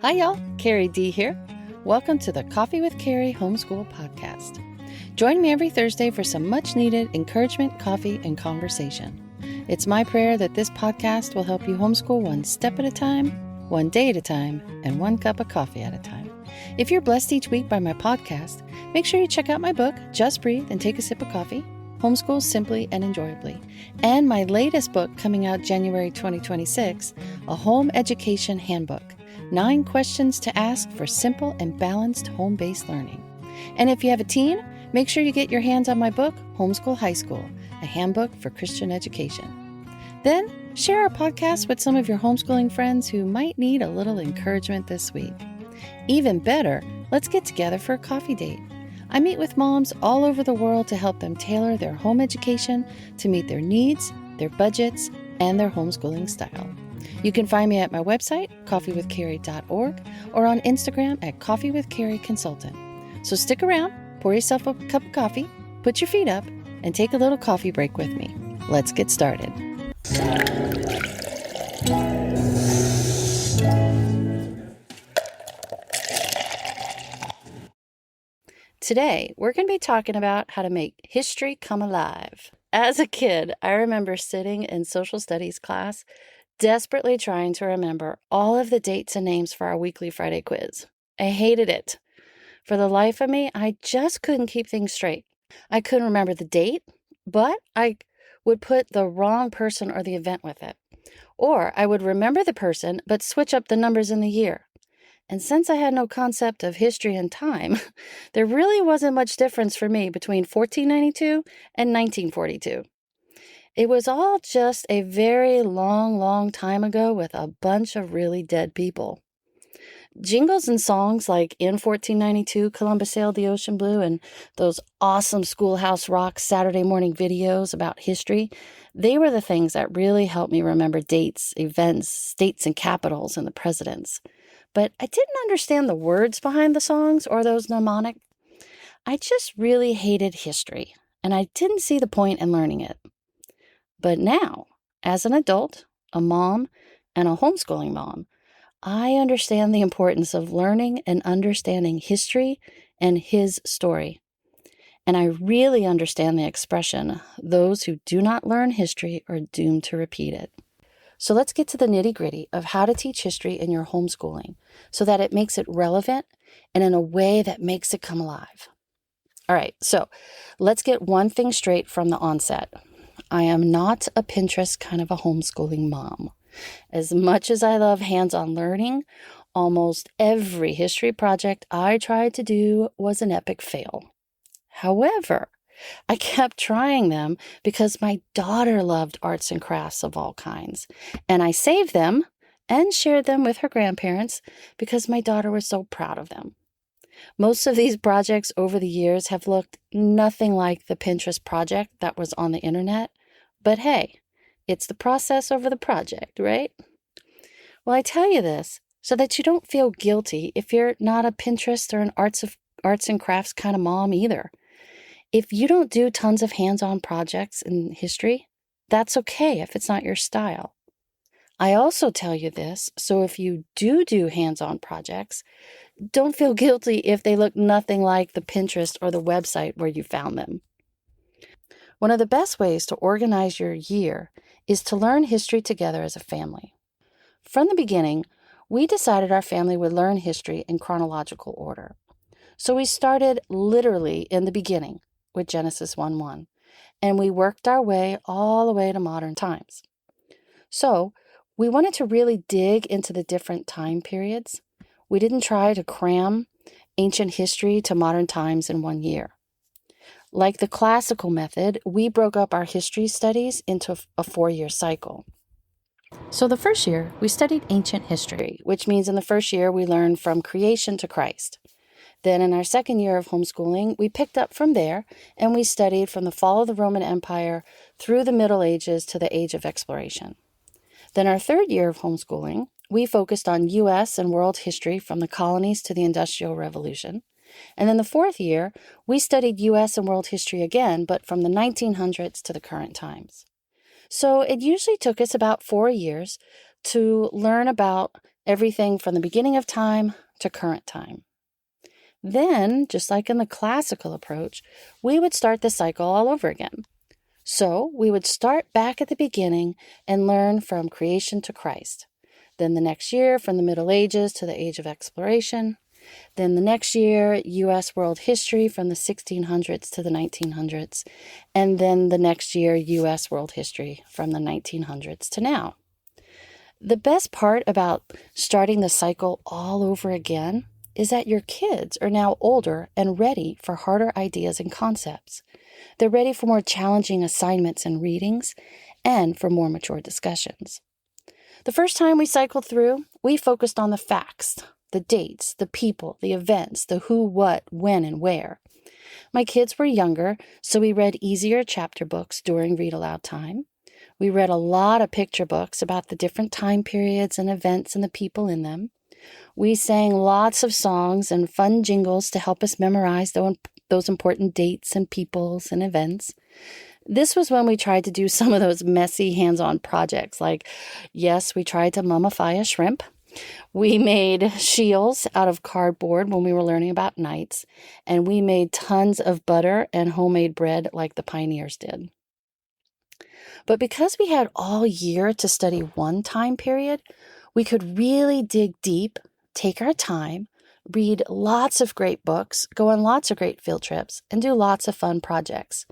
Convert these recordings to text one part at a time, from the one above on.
Hi, y'all. Carrie D here. Welcome to the Coffee with Carrie Homeschool podcast. Join me every Thursday for some much-needed encouragement, coffee, and conversation. It's my prayer that this podcast will help you homeschool one step at a time, one day at a time, and one cup of coffee at a time. If you're blessed each week by my podcast, make sure you check out my book, Just Breathe and Take a Sip of Coffee, Homeschool Simply and Enjoyably, and my latest book coming out January 2026, A Home Education Handbook, 9 questions to ask for simple and balanced home-based learning. And if you have a teen, make sure you get your hands on my book, Homeschool High School, a handbook for Christian education. Then, share our podcast with some of your homeschooling friends who might need a little encouragement this week. Even better, let's get together for a coffee date. I meet with moms all over the world to help them tailor their home education to meet their needs, their budgets, and their homeschooling style. You can find me at my website, coffeewithcarrie.org, or on Instagram at coffeewithcarrieconsultant. So stick around, pour yourself a cup of coffee, put your feet up, and take a little coffee break with me. Let's get started. Today, we're going to be talking about how to make history come alive. As a kid, I remember sitting in social studies class, desperately trying to remember all of the dates and names for our weekly Friday quiz. I hated it. For the life of me, I just couldn't keep things straight. I couldn't remember the date, but I would put the wrong person or the event with it. Or I would remember the person, but switch up the numbers in the year. And since I had no concept of history and time, there really wasn't much difference for me between 1492 and 1942. It was all just a very long time ago with a bunch of really dead people. Jingles and songs like In 1492, Columbus Sailed the Ocean Blue, and those awesome Schoolhouse Rock Saturday morning videos about history, they were the things that really helped me remember dates, events, states and capitals, and the presidents. But I didn't understand the words behind the songs or those mnemonics. I just really hated history, and I didn't see the point in learning it. But now, as an adult, a mom, and a homeschooling mom, I understand the importance of learning and understanding history and his story. And I really understand the expression, those who do not learn history are doomed to repeat it. So let's get to the nitty-gritty of how to teach history in your homeschooling so that it makes it relevant and in a way that makes it come alive. All right, so let's get one thing straight from the onset. I am not a Pinterest kind of a homeschooling mom. As much as I love hands-on learning, almost every history project I tried to do was an epic fail. However, I kept trying them because my daughter loved arts and crafts of all kinds, and I saved them and shared them with her grandparents because my daughter was so proud of them. Most of these projects over the years have looked nothing like the Pinterest project that was on the internet, but hey, it's the process over the project, right? Well, I tell you this so that you don't feel guilty if you're not a Pinterest or an arts and crafts kind of mom either. If you don't do tons of hands-on projects in history, that's okay if it's not your style. I also tell you this, so if you do hands-on projects, don't feel guilty if they look nothing like the Pinterest or the website where you found them. One of the best ways to organize your year is to learn history together as a family. From the beginning, we decided our family would learn history in chronological order. So we started literally in the beginning with Genesis 1:1, and we worked our way all the way to modern times. So we wanted to really dig into the different time periods. We didn't try to cram ancient history to modern times in one year. Like the classical method, we broke up our history studies into a 4-year cycle. So the first year, we studied ancient history, which means in the first year, we learned from creation to Christ. Then in our second year of homeschooling, we picked up from there, and we studied from the fall of the Roman Empire through the Middle Ages to the Age of Exploration. Then our third year of homeschooling, we focused on U.S. and world history from the colonies to the Industrial Revolution. And then the fourth year, we studied U.S. and world history again, but from the 1900s to the current times. So it usually took us about 4 years to learn about everything from the beginning of time to current time. Then, just like in the classical approach, we would start the cycle all over again. So we would start back at the beginning and learn from creation to Christ. Then the next year, from the Middle Ages to the Age of Exploration. Then the next year, U.S. world history from the 1600s to the 1900s. And then the next year, U.S. world history from the 1900s to now. The best part about starting the cycle all over again is that your kids are now older and ready for harder ideas and concepts. They're ready for more challenging assignments and readings and for more mature discussions. The first time we cycled through, we focused on the facts, the dates, the people, the events, the who, what, when, and where. My kids were younger, so we read easier chapter books during read aloud time. We read a lot of picture books about the different time periods and events and the people in them. We sang lots of songs and fun jingles to help us memorize those important dates and peoples and events. This was when we tried to do some of those messy hands-on projects, like, yes, we tried to mummify a shrimp. We made shields out of cardboard when we were learning about knights, and we made tons of butter and homemade bread like the pioneers did. But because we had all year to study one time period, we could really dig deep, take our time, read lots of great books, go on lots of great field trips, and do lots of fun projects,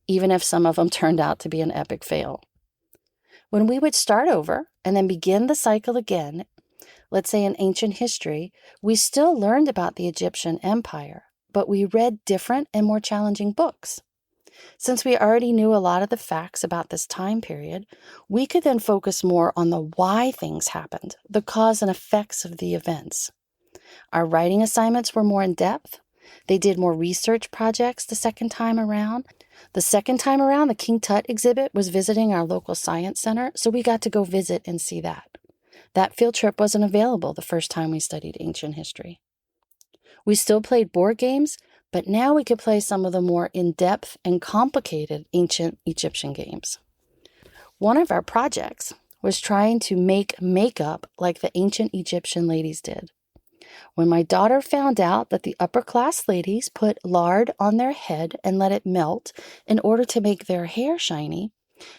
even if some of them turned out to be an epic fail. When we would start over and then begin the cycle again, let's say in ancient history, we still learned about the Egyptian Empire, but we read different and more challenging books. Since we already knew a lot of the facts about this time period, we could then focus more on the why things happened, the cause and effects of the events. Our writing assignments were more in depth. They did more research projects the second time around. The second time around, the King Tut exhibit was visiting our local science center, so we got to go visit and see that. That field trip wasn't available the first time we studied ancient history. We still played board games, but now we could play some of the more in-depth and complicated ancient Egyptian games. One of our projects was trying to make makeup like the ancient Egyptian ladies did. When my daughter found out that the upper-class ladies put lard on their head and let it melt in order to make their hair shiny,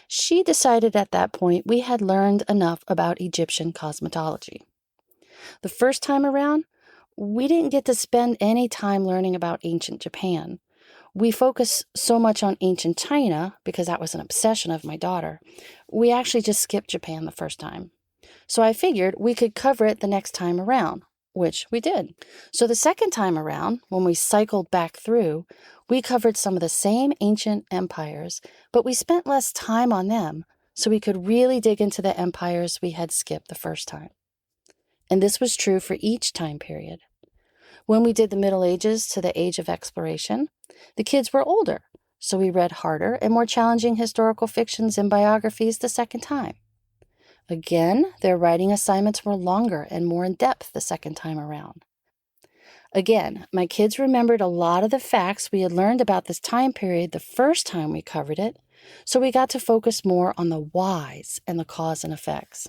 she decided at that point we had learned enough about Egyptian cosmetology. The first time around, we didn't get to spend any time learning about ancient Japan. We focused so much on ancient China because that was an obsession of my daughter. We actually just skipped Japan the first time. So I figured we could cover it the next time around, which we did. So the second time around, when we cycled back through, we covered some of the same ancient empires, but we spent less time on them so we could really dig into the empires we had skipped the first time. And this was true for each time period. When we did the Middle Ages to the Age of Exploration, the kids were older, so we read harder and more challenging historical fictions and biographies the second time. Again, their writing assignments were longer and more in depth the second time around. Again, my kids remembered a lot of the facts we had learned about this time period the first time we covered it, so we got to focus more on the whys and the cause and effects.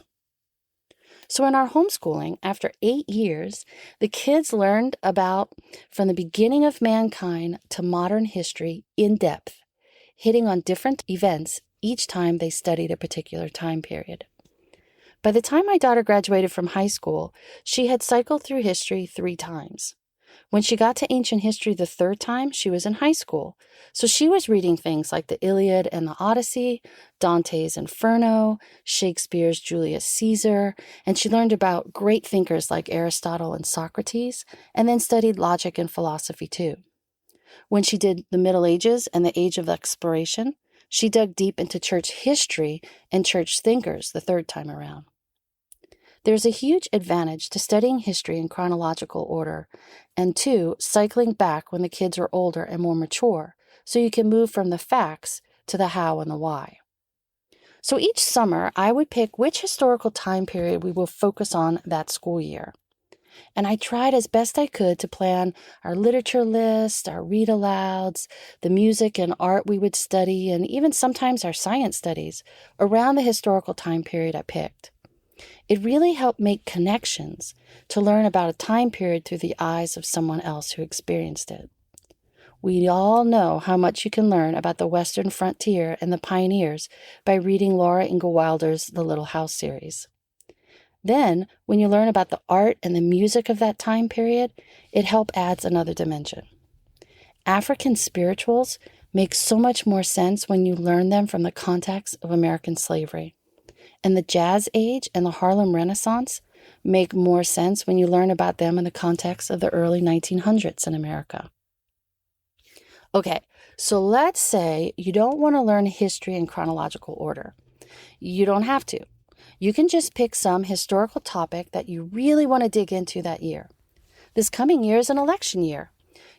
So in our homeschooling, after 8 years, the kids learned about from the beginning of mankind to modern history in depth, hitting on different events each time they studied a particular time period. By the time my daughter graduated from high school, she had cycled through history 3 times. When she got to ancient history the third time, she was in high school. So she was reading things like the Iliad and the Odyssey, Dante's Inferno, Shakespeare's Julius Caesar, and she learned about great thinkers like Aristotle and Socrates, and then studied logic and philosophy too. When she did the Middle Ages and the Age of Exploration, she dug deep into church history and church thinkers the third time around. There's a huge advantage to studying history in chronological order, and 2, cycling back when the kids are older and more mature, so you can move from the facts to the how and the why. So each summer, I would pick which historical time period we will focus on that school year. And I tried as best I could to plan our literature list, our read-alouds, the music and art we would study, and even sometimes our science studies around the historical time period I picked. It really helped make connections to learn about a time period through the eyes of someone else who experienced it. We all know how much you can learn about the Western frontier and the pioneers by reading Laura Ingalls Wilder's The Little House series. Then, when you learn about the art and the music of that time period, it helps adds another dimension. African spirituals make so much more sense when you learn them from the context of American slavery. And the Jazz Age and the Harlem Renaissance make more sense when you learn about them in the context of the early 1900s in America. Okay, so let's say you don't want to learn history in chronological order. You don't have to. You can just pick some historical topic that you really want to dig into that year. This coming year is an election year.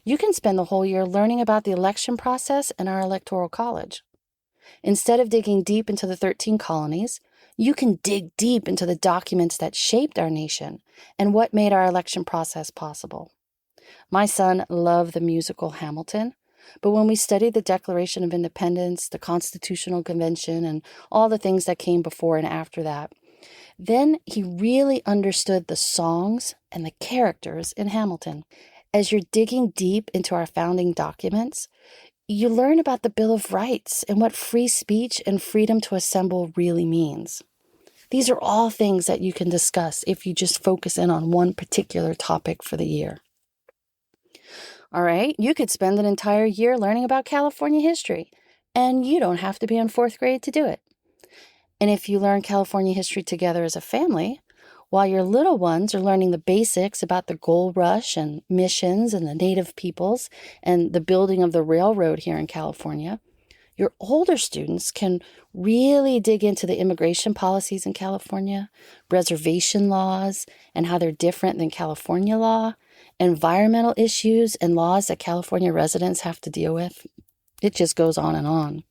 You can spend the whole year learning about the election process in our electoral college. Instead of digging deep into the 13 colonies, you can dig deep into the documents that shaped our nation and what made our election process possible. My son loved the musical Hamilton, but when we studied the Declaration of Independence, the Constitutional Convention, and all the things that came before and after that, then he really understood the songs and the characters in Hamilton. As you're digging deep into our founding documents, you learn about the Bill of Rights and what free speech and freedom to assemble really means. These are all things that you can discuss if you just focus in on one particular topic for the year. All right, you could spend an entire year learning about California history, and you don't have to be in 4th grade to do it. And if you learn California history together as a family, while your little ones are learning the basics about the gold rush and missions and the native peoples and the building of the railroad here in California, your older students can really dig into the immigration policies in California, reservation laws and how they're different than California law, environmental issues and laws that California residents have to deal with. It just goes on and on.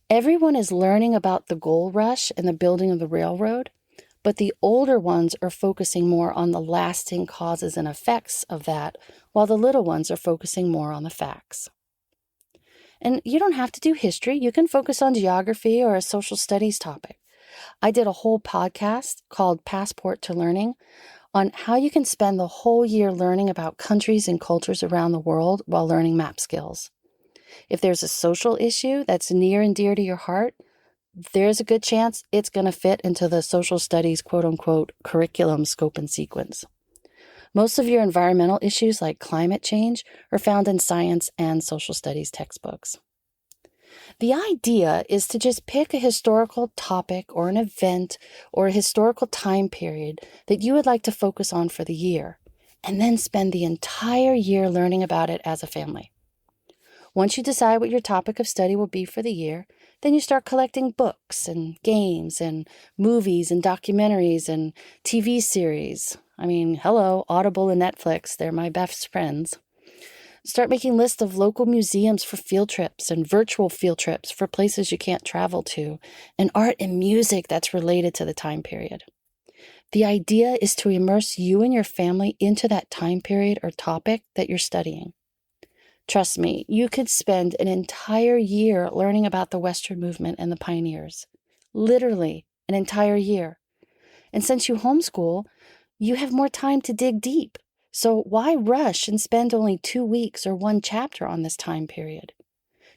Everyone is learning about the gold rush and the building of the railroad, but the older ones are focusing more on the lasting causes and effects of that, while the little ones are focusing more on the facts. And you don't have to do history. You can focus on geography or a social studies topic. I did a whole podcast called Passport to Learning on how you can spend the whole year learning about countries and cultures around the world while learning map skills. If there's a social issue that's near and dear to your heart, there's a good chance it's going to fit into the social studies quote-unquote curriculum scope and sequence. Most of your environmental issues like climate change are found in science and social studies textbooks. The idea is to just pick a historical topic or an event or a historical time period that you would like to focus on for the year, and then spend the entire year learning about it as a family. Once you decide what your topic of study will be for the year, then you start collecting books and games and movies and documentaries and TV series. Hello, Audible and Netflix, they're my best friends. Start making lists of local museums for field trips and virtual field trips for places you can't travel to, and art and music that's related to the time period. The idea is to immerse you and your family into that time period or topic that you're studying. Trust me, you could spend an entire year learning about the Western movement and the pioneers. Literally, an entire year. And since you homeschool, you have more time to dig deep. So why rush and spend only 2 weeks or 1 chapter on this time period?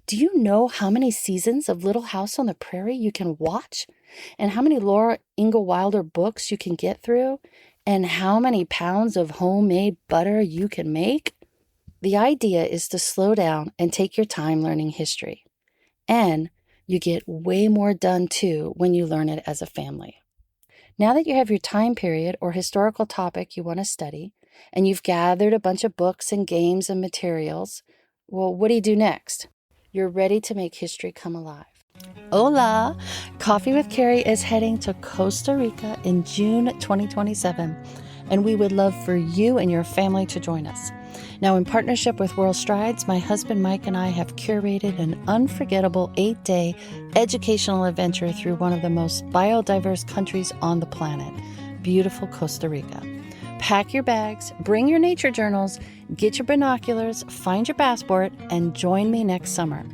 Do you know how many seasons of Little House on the Prairie you can watch? And how many Laura Ingalls Wilder books you can get through? And how many pounds of homemade butter you can make? The idea is to slow down and take your time learning history. And you get way more done too when you learn it as a family. Now that you have your time period or historical topic you want to study, and you've gathered a bunch of books and games and materials, well, what do you do next? You're ready to make history come alive. Hola! Coffee with Carrie is heading to Costa Rica in June 2027, and we would love for you and your family to join us. Now, in partnership with World Strides, my husband Mike and I have curated an unforgettable 8-day educational adventure through one of the most biodiverse countries on the planet, beautiful Costa Rica. Pack your bags, bring your nature journals, get your binoculars, find your passport, and join me next summer.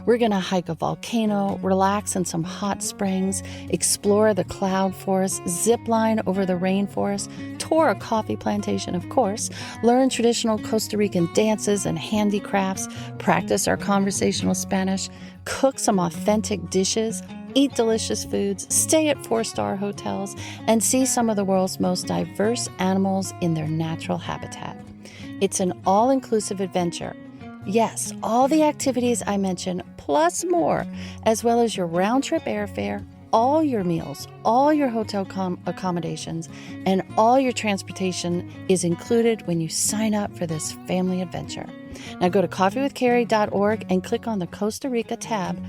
We're going to hike a volcano, relax in some hot springs, explore the cloud forest, zip line over the rainforest, tour a coffee plantation, of course, learn traditional Costa Rican dances and handicrafts, practice our conversational Spanish, cook some authentic dishes, eat delicious foods, stay at 4-star hotels, and see some of the world's most diverse animals in their natural habitat. It's an all-inclusive adventure. Yes, all the activities I mentioned, plus more, as well as your round-trip airfare, all your meals, all your hotel accommodations, and all your transportation is included when you sign up for this family adventure. Now go to coffeewithcarrie.org and click on the Costa Rica tab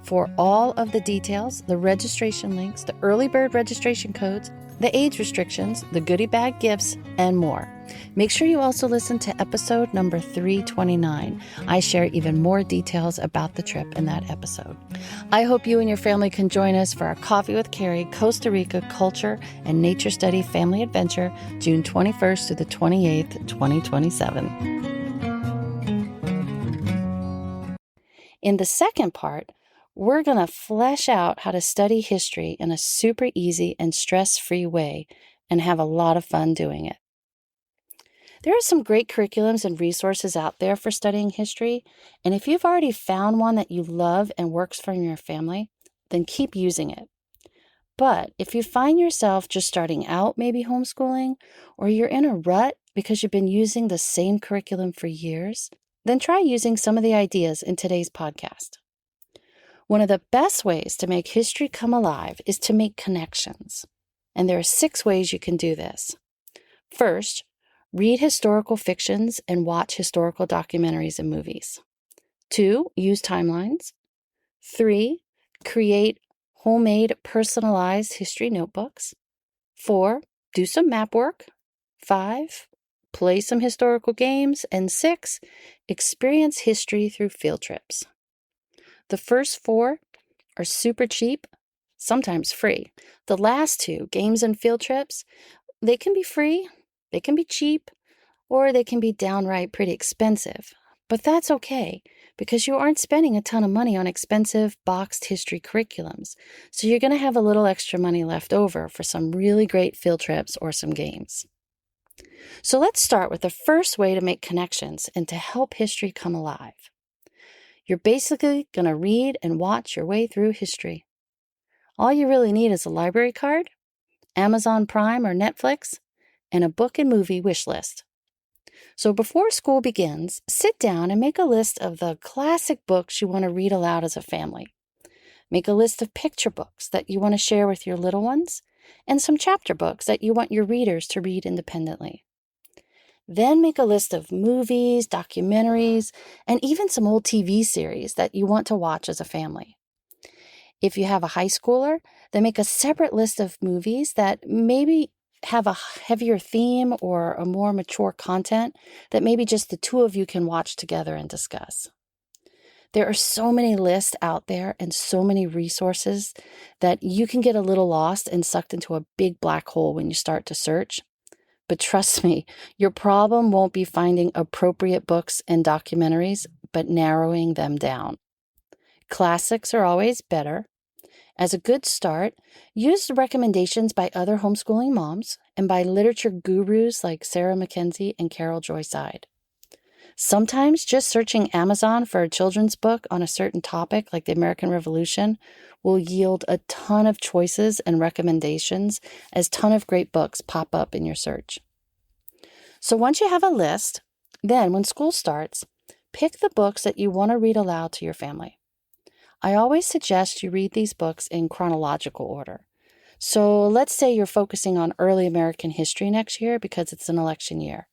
for all of the details, the registration links, the early bird registration codes, the age restrictions, the goodie bag gifts, and more. Make sure you also listen to episode number 329. I share even more details about the trip in that episode. I hope you and your family can join us for our Coffee with Carrie Costa Rica Culture and Nature Study Family Adventure, June 21st through the 28th, 2027. In the second part, we're going to flesh out how to study history in a super easy and stress-free way and have a lot of fun doing it. There are some great curriculums and resources out there for studying history, and if you've already found one that you love and works for your family, then keep using it. But if you find yourself just starting out maybe homeschooling, or you're in a rut because you've been using the same curriculum for years, then try using some of the ideas in today's podcast. One of the best ways to make history come alive is to make connections. And there are 6 ways you can do this. First, read historical fictions and watch historical documentaries and movies. 2, use timelines. 3, create homemade personalized history notebooks. 4, do some map work. 5, play some historical games. And 6, experience history through field trips. The first 4 are super cheap, sometimes free. The last 2, games and field trips, they can be free, they can be cheap, or they can be downright pretty expensive. But that's okay, because you aren't spending a ton of money on expensive boxed history curriculums. So you're going to have a little extra money left over for some really great field trips or some games. So let's start with the first way to make connections and to help history come alive. You're basically going to read and watch your way through history. All you really need is a library card, Amazon Prime or Netflix, and a book and movie wish list. So before school begins, sit down and make a list of the classic books you want to read aloud as a family. Make a list of picture books that you want to share with your little ones, and some chapter books that you want your readers to read independently. Then make a list of movies, documentaries, and even some old TV series that you want to watch as a family. If you have a high schooler, then make a separate list of movies that maybe have a heavier theme or a more mature content that maybe just the 2 of you can watch together and discuss. There are so many lists out there and so many resources that you can get a little lost and sucked into a big black hole when you start to search. But trust me, your problem won't be finding appropriate books and documentaries, but narrowing them down. Classics are always better. As a good start, use the recommendations by other homeschooling moms and by literature gurus like Sarah Mackenzie and Carol Joy Seid. Sometimes just searching Amazon for a children's book on a certain topic like the American Revolution will yield a ton of choices and recommendations as a ton of great books pop up in your search. So once you have a list, then when school starts, pick the books that you want to read aloud to your family. I always suggest you read these books in chronological order. So let's say you're focusing on early American history next year because it's an election year.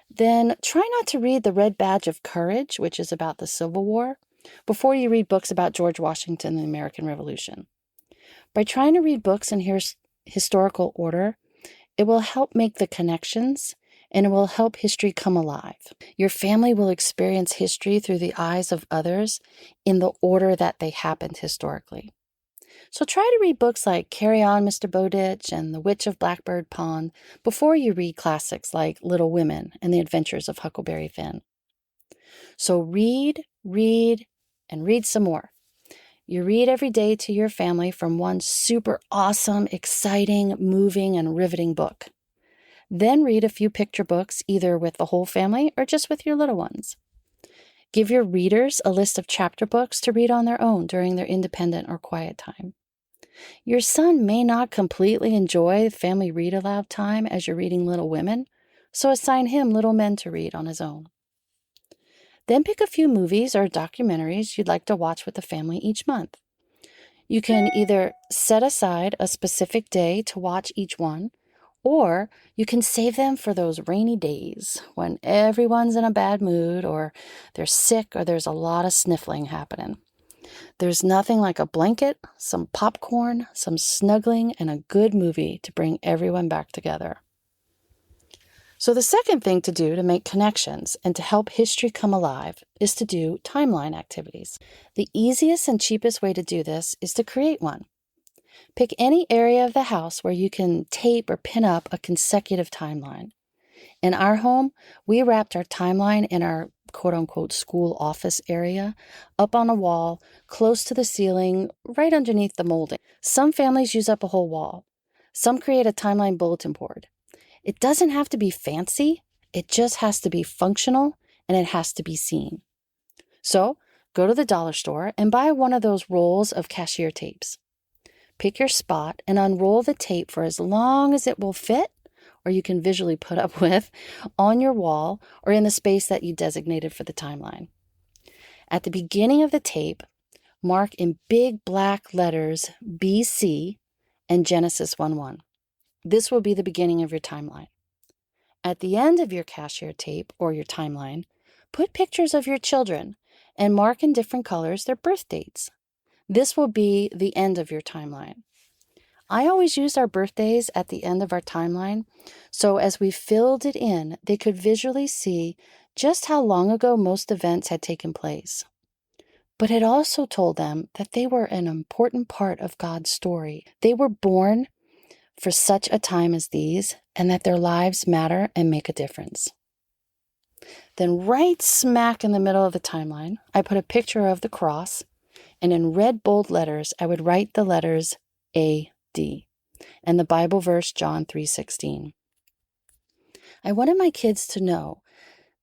Then try not to read The Red Badge of Courage, which is about the Civil War, before you read books about George Washington and the American Revolution. By trying to read books in historical order, it will help make the connections and it will help history come alive. Your family will experience history through the eyes of others in the order that they happened historically. So try to read books like Carry On, Mr. Bowditch and The Witch of Blackbird Pond before you read classics like Little Women and The Adventures of Huckleberry Finn. So read, read, and read some more. You read every day to your family from one super awesome, exciting, moving, and riveting book. Then read a few picture books, either with the whole family or just with your little ones. Give your readers a list of chapter books to read on their own during their independent or quiet time. Your son may not completely enjoy family read aloud time as you're reading Little Women, so assign him Little Men to read on his own. Then pick a few movies or documentaries you'd like to watch with the family each month. You can either set aside a specific day to watch each one, or you can save them for those rainy days when everyone's in a bad mood or they're sick or there's a lot of sniffling happening. There's nothing like a blanket, some popcorn, some snuggling, and a good movie to bring everyone back together. So the second thing to do to make connections and to help history come alive is to do timeline activities. The easiest and cheapest way to do this is to create one. Pick any area of the house where you can tape or pin up a consecutive timeline. In our home, we wrapped our timeline in our quote-unquote school office area, up on a wall, close to the ceiling, right underneath the molding. Some families use up a whole wall. Some create a timeline bulletin board. It doesn't have to be fancy, it just has to be functional, and it has to be seen. So, go to the dollar store and buy one of those rolls of cashier tapes. Pick your spot and unroll the tape for as long as it will fit, or you can visually put up with, on your wall or in the space that you designated for the timeline. At the beginning of the tape, mark in big black letters BC and Genesis 1:1. This will be the beginning of your timeline. At the end of your cashier tape or your timeline, put pictures of your children and mark in different colors their birth dates. This will be the end of your timeline. I always used our birthdays at the end of our timeline, so as we filled it in, they could visually see just how long ago most events had taken place. But it also told them that they were an important part of God's story. They were born for such a time as these, and that their lives matter and make a difference. Then right smack in the middle of the timeline, I put a picture of the cross, and in red bold letters, I would write the letters A.D. and the Bible verse John 3:16. I wanted my kids to know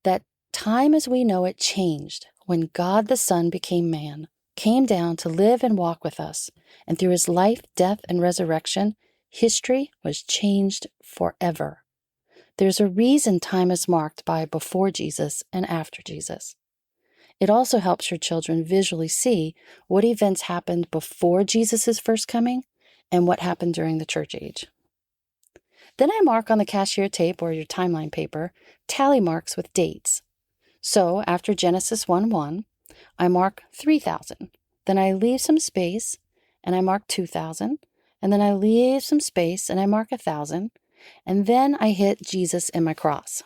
that time as we know it changed when God the Son became man, came down to live and walk with us, and through his life, death, and resurrection, history was changed forever. There's a reason time is marked by before Jesus and after Jesus. It also helps your children visually see what events happened before Jesus' first coming and what happened during the church age. Then I mark on the cashier tape or your timeline paper tally marks with dates. So after Genesis 1:1, I mark 3,000. Then I leave some space and I mark 2,000. And then I leave some space and I mark 1,000. And then I hit Jesus and my cross.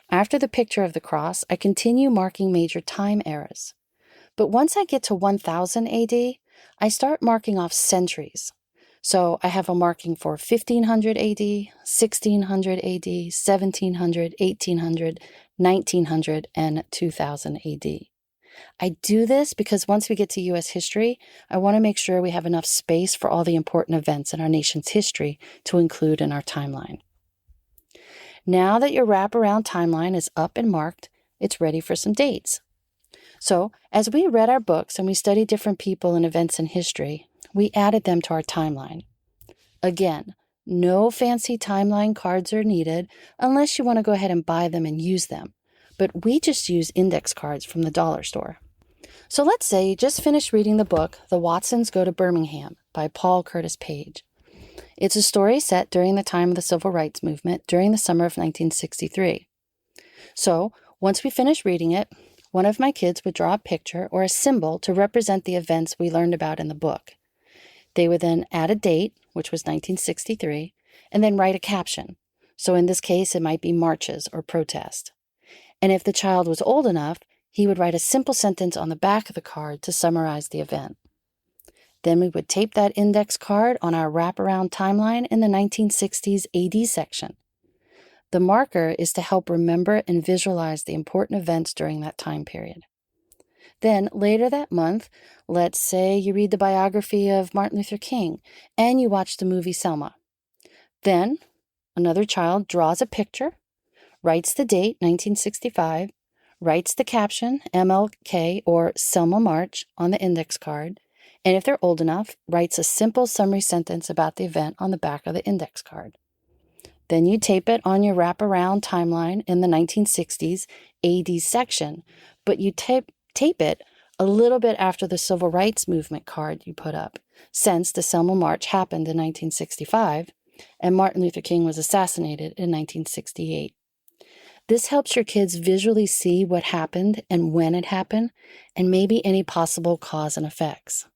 After the picture of the cross, I continue marking major time eras. But once I get to 1000 AD, I start marking off centuries. So I have a marking for 1500 AD, 1600 AD, 1700, 1800, 1900, and 2000 AD. I do this because once we get to U.S. history, I want to make sure we have enough space for all the important events in our nation's history to include in our timeline. Now that your wraparound timeline is up and marked, it's ready for some dates. So, as we read our books and we studied different people and events in history, we added them to our timeline. Again, no fancy timeline cards are needed unless you want to go ahead and buy them and use them. But we just use index cards from the dollar store. So let's say you just finished reading the book, The Watsons Go to Birmingham by Paul Curtis Page. It's a story set during the time of the Civil Rights Movement during the summer of 1963. So once we finished reading it, one of my kids would draw a picture or a symbol to represent the events we learned about in the book. They would then add a date, which was 1963, and then write a caption. So in this case, it might be marches or protest. And if the child was old enough, he would write a simple sentence on the back of the card to summarize the event. Then we would tape that index card on our wraparound timeline in the 1960s AD section. The marker is to help remember and visualize the important events during that time period. Then later that month, let's say you read the biography of Martin Luther King and you watch the movie Selma. Then another child draws a picture, writes the date, 1965, writes the caption, MLK or Selma March, on the index card, and if they're old enough, writes a simple summary sentence about the event on the back of the index card. Then you tape it on your wraparound timeline in the 1960s AD section, but you tape it a little bit after the Civil Rights Movement card you put up, since the Selma March happened in 1965 and Martin Luther King was assassinated in 1968. This helps your kids visually see what happened and when it happened, and maybe any possible cause and effects.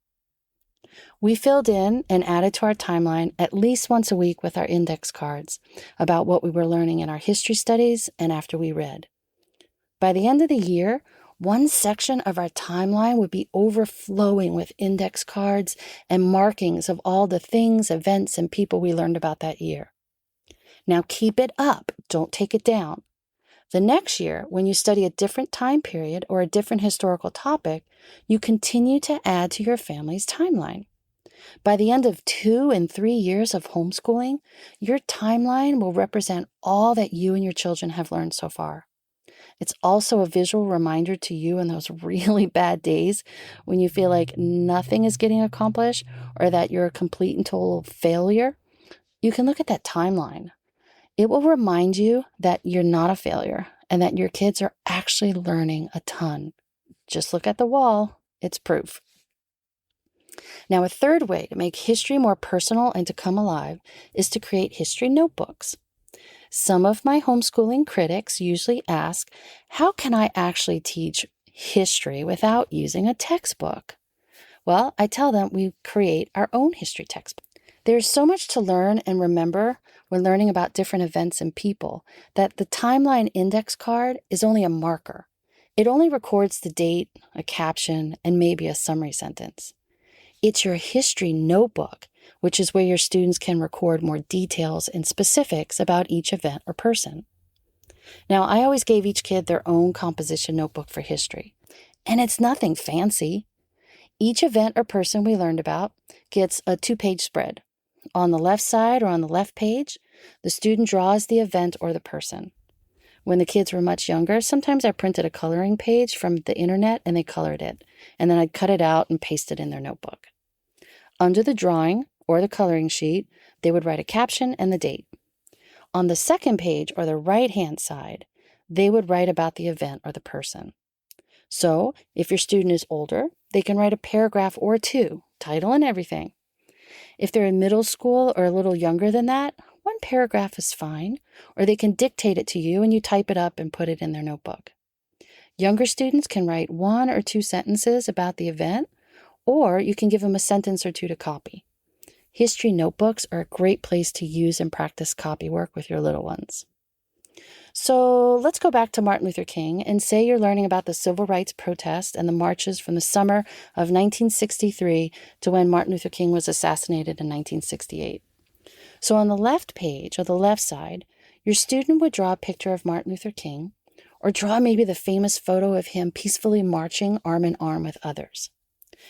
We filled in and added to our timeline at least once a week with our index cards about what we were learning in our history studies and after we read. By the end of the year, one section of our timeline would be overflowing with index cards and markings of all the things, events, and people we learned about that year. Now keep it up, don't take it down. The next year, when you study a different time period or a different historical topic, you continue to add to your family's timeline. By the end of 2 and 3 years of homeschooling, your timeline will represent all that you and your children have learned so far. It's also a visual reminder to you in those really bad days when you feel like nothing is getting accomplished or that you're a complete and total failure. You can look at that timeline. It will remind you that you're not a failure and that your kids are actually learning a ton. Just look at the wall. It's proof. Now, a third way to make history more personal and to come alive is to create history notebooks. Some of my homeschooling critics usually ask, how can I actually teach history without using a textbook? Well, I tell them we create our own history textbook. There's so much to learn and remember when learning about different events and people that the timeline index card is only a marker. It only records the date, a caption, and maybe a summary sentence. It's your history notebook, which is where your students can record more details and specifics about each event or person. Now, I always gave each kid their own composition notebook for history, and it's nothing fancy. Each event or person we learned about gets a 2-page spread. On the left side or on the left page, the student draws the event or the person. When the kids were much younger, sometimes I printed a coloring page from the internet and they colored it, and then I'd cut it out and paste it in their notebook. Under the drawing or the coloring sheet, they would write a caption and the date. On the second page or the right-hand side, they would write about the event or the person. So, if your student is older, they can write a paragraph or 2, title and everything. If they're in middle school or a little younger than that, 1 paragraph is fine, or they can dictate it to you and you type it up and put it in their notebook. Younger students can write 1 or 2 sentences about the event, or you can give them a sentence or 2 to copy. History notebooks are a great place to use and practice copy work with your little ones. So let's go back to Martin Luther King and say you're learning about the civil rights protest and the marches from the summer of 1963 to when Martin Luther King was assassinated in 1968. So on the left page or the left side, your student would draw a picture of Martin Luther King or draw maybe the famous photo of him peacefully marching arm in arm with others.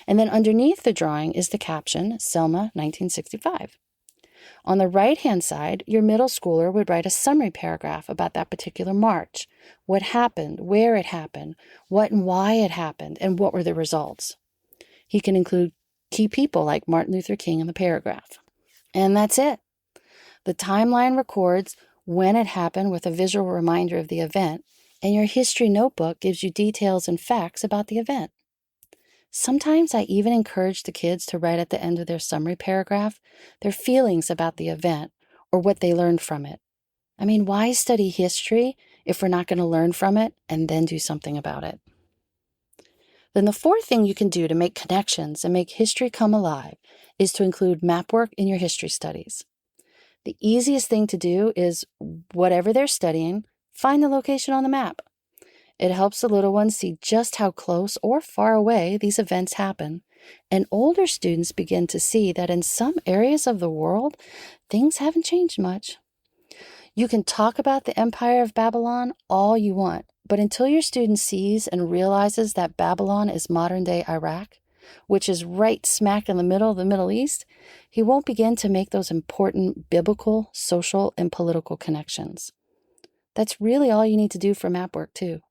And then underneath the drawing is the caption, Selma, 1965. On the right-hand side, your middle schooler would write a summary paragraph about that particular march, what happened, where it happened, what and why it happened, and what were the results. He can include key people like Martin Luther King in the paragraph. And that's it. The timeline records when it happened with a visual reminder of the event, and your history notebook gives you details and facts about the event. Sometimes I even encourage the kids to write at the end of their summary paragraph their feelings about the event or what they learned from it. I mean, why study history if we're not going to learn from it and then do something about it? Then the fourth thing you can do to make connections and make history come alive is to include map work in your history studies. The easiest thing to do is, whatever they're studying, find the location on the map. It helps the little ones see just how close or far away these events happen, and older students begin to see that in some areas of the world, things haven't changed much. You can talk about the Empire of Babylon all you want, But until your student sees and realizes that Babylon is modern-day Iraq, which is right smack in the middle of the Middle East, he won't begin to make those important biblical, social, and political connections. That's really all you need to do for map work, too.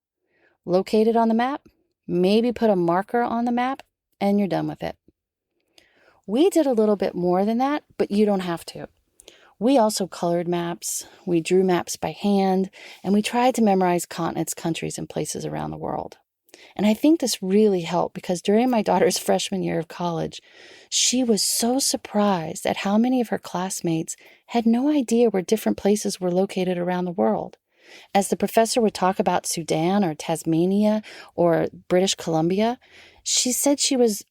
Locate it on the map, maybe put a marker on the map, and you're done with it. We did a little bit more than that, but you don't have to. We also colored maps, we drew maps by hand, and we tried to memorize continents, countries, and places around the world. And I think this really helped because during my daughter's freshman year of college, she was so surprised at how many of her classmates had no idea where different places were located around the world. As the professor would talk about Sudan or Tasmania or British Columbia, she said she was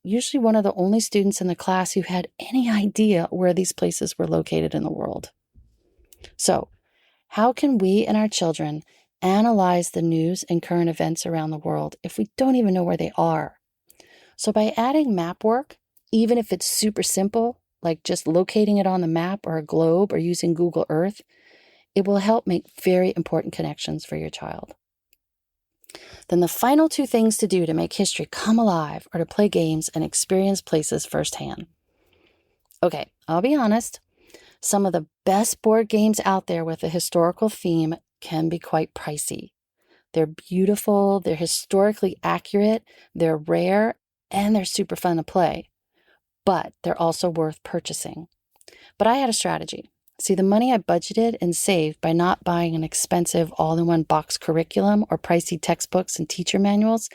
usually one of the only students in the class who had any idea where these places were located in the world. So, how can we and our children analyze the news and current events around the world if we don't even know where they are? So by adding map work, even if it's super simple, like just locating it on the map or a globe or using Google Earth, it will help make very important connections for your child. Then the final two things to do to make history come alive are to play games and experience places firsthand. Okay, I'll be honest. Some of the best board games out there with a historical theme can be quite pricey. They're beautiful, they're historically accurate, they're rare, and they're super fun to play. But they're also worth purchasing. But I had a strategy. See, the money I budgeted and saved by not buying an expensive all-in-one box curriculum or pricey textbooks and teacher manuals,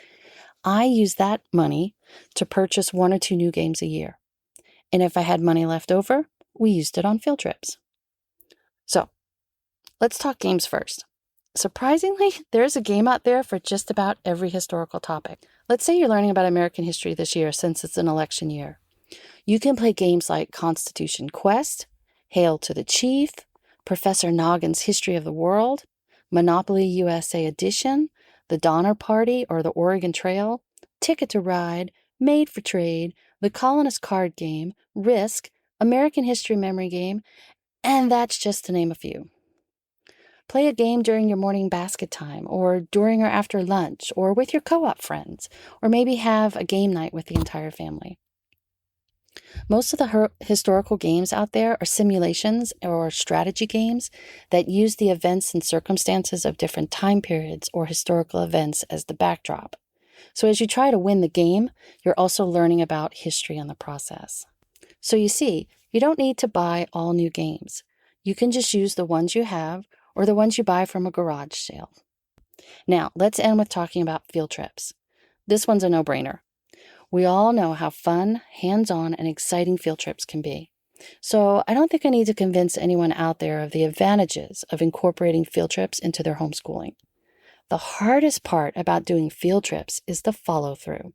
I used that money to purchase 1 or 2 new games a year. And if I had money left over, we used it on field trips. So, let's talk games first. Surprisingly, there's a game out there for just about every historical topic. Let's say you're learning about American history this year since it's an election year. You can play games like Constitution Quest, Hail to the Chief, Professor Noggin's History of the World, Monopoly USA Edition, the Donner Party or the Oregon Trail, Ticket to Ride, Made for Trade, the Colonist Card Game, Risk, American History Memory Game, and that's just to name a few. Play a game during your morning basket time, or during or after lunch, or with your co-op friends, or maybe have a game night with the entire family. Most of the historical games out there are simulations or strategy games that use the events and circumstances of different time periods or historical events as the backdrop. So as you try to win the game, you're also learning about history in the process. So you see, you don't need to buy all new games. You can just use the ones you have or the ones you buy from a garage sale. Now, let's end with talking about field trips. This one's a no-brainer. We all know how fun, hands-on, and exciting field trips can be. So I don't think I need to convince anyone out there of the advantages of incorporating field trips into their homeschooling. The hardest part about doing field trips is the follow-through.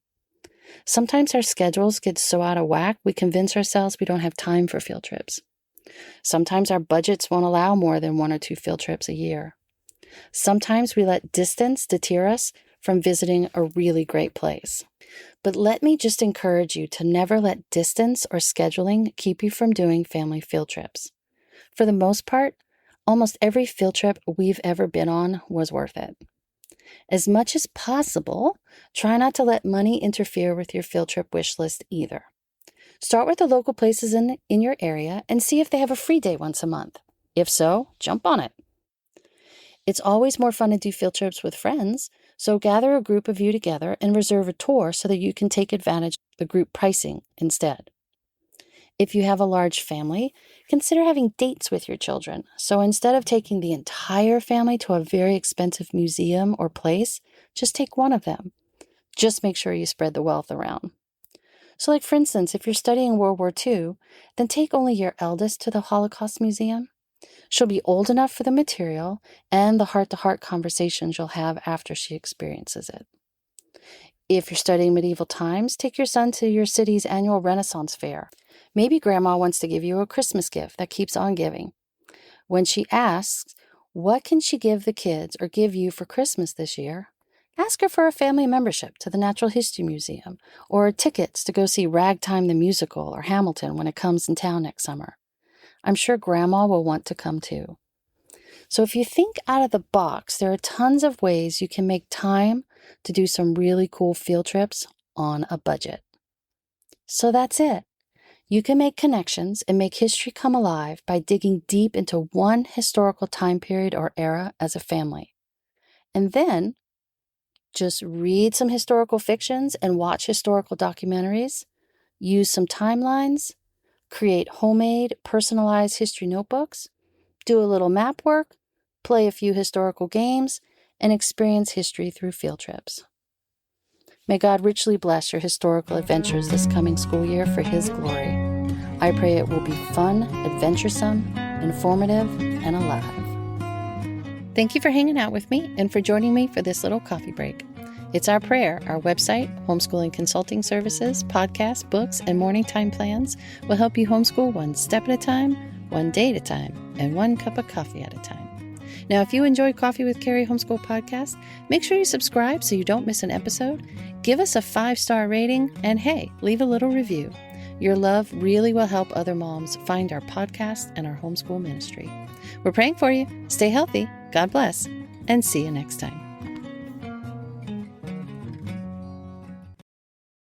Sometimes our schedules get so out of whack, we convince ourselves we don't have time for field trips. Sometimes our budgets won't allow more than 1 or 2 field trips a year. Sometimes we let distance deter us from visiting a really great place. But let me just encourage you to never let distance or scheduling keep you from doing family field trips. For the most part, almost every field trip we've ever been on was worth it. As much as possible, try not to let money interfere with your field trip wish list either. Start with the local places in your area and see if they have a free day once a month. If so, jump on it. It's always more fun to do field trips with friends, so gather a group of you together and reserve a tour so that you can take advantage of the group pricing instead. If you have a large family, consider having dates with your children. So instead of taking the entire family to a very expensive museum or place, just take one of them. Just make sure you spread the wealth around. So like for instance, if you're studying World War II, then take only your eldest to the Holocaust Museum. She'll be old enough for the material and the heart-to-heart conversations you'll have after she experiences it. If you're studying medieval times, take your son to your city's annual Renaissance fair. Maybe Grandma wants to give you a Christmas gift that keeps on giving. When she asks, what can she give the kids or give you for Christmas this year? Ask her for a family membership to the Natural History Museum or tickets to go see Ragtime the Musical or Hamilton when it comes in town next summer. I'm sure Grandma will want to come too. So if you think out of the box, there are tons of ways you can make time to do some really cool field trips on a budget. So that's it. You can make connections and make history come alive by digging deep into one historical time period or era as a family. And then just read some historical fictions and watch historical documentaries, use some timelines, create homemade, personalized history notebooks, do a little map work, play a few historical games, and experience history through field trips. May God richly bless your historical adventures this coming school year for His glory. I pray it will be fun, adventuresome, informative, and alive. Thank you for hanging out with me and for joining me for this little coffee break. It's our prayer, our website, homeschooling consulting services, podcasts, books, and morning time plans will help you homeschool one step at a time, one day at a time, and one cup of coffee at a time. Now, if you enjoy Coffee with Carrie Homeschool Podcast, make sure you subscribe so you don't miss an episode. Give us a 5-star rating, and hey, leave a little review. Your love really will help other moms find our podcast and our homeschool ministry. We're praying for you. Stay healthy. God bless. And see you next time.